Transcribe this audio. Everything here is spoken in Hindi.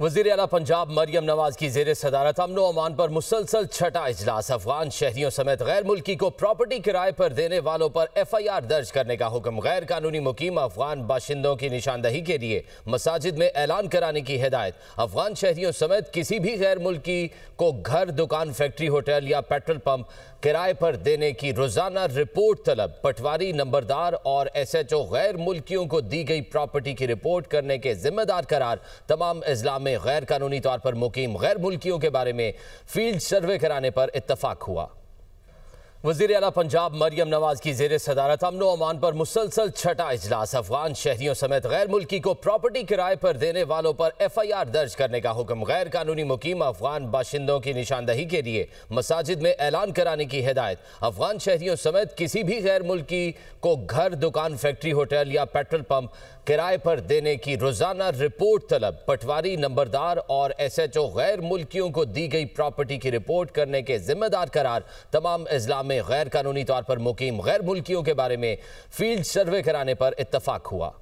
वज़ीर आला पंजाब मरियम नवाज की ज़ेर सदारत अमन व अमान पर मुसलसल छठा इजलास। अफगान शहरियों समेत गैर मुल्की को प्रॉपर्टी किराए पर देने वालों पर FIR दर्ज करने का हुक्म। गैर कानूनी मुकीम अफगान बाशिंदों की निशानदही के लिए मसाजिद में ऐलान कराने की हिदायत। अफगान शहरियों समेत किसी भी गैर मुल्की को घर, दुकान, फैक्ट्री, होटल या पेट्रोल पंप किराए पर देने की रोजाना रिपोर्ट तलब। पटवारी, नंबरदार और SHO गैर मुल्कियों को दी गई प्रॉपर्टी की रिपोर्ट करने के जिम्मेदार करार। तमाम अजला में गैर कानूनी तौर पर मुकीम गैर मुल्कियों के बारे में फील्ड सर्वे कराने पर इत्तफाक हुआ। वज़ीर आला पंजाब मरियम नवाज की ज़ेर सदारत अमन व अमान पर मुसलसल छठा इजलास। अफगान शहरियों समेत गैर मुल्की को प्रॉपर्टी किराए पर देने वालों पर FIR दर्ज करने का हुक्म। गैर कानूनी मुकीम अफगान बाशिंदों की निशानदही के लिए मसाजिद में ऐलान कराने की हिदायत। अफगान शहरियों समेत किसी भी गैर मुल्की को घर, दुकान, फैक्ट्री, होटल या पेट्रोल पंप किराए पर देने की रोजाना रिपोर्ट तलब। पटवारी, नंबरदार और SHO गैर मुल्कियों को दी गई प्रॉपर्टी की रिपोर्ट करने के जिम्मेदार करार। तमाम अजला में गैर कानूनी तौर पर मुकीम गैर मुल्कियों के बारे में फील्ड सर्वे कराने पर इत्तफाक हुआ।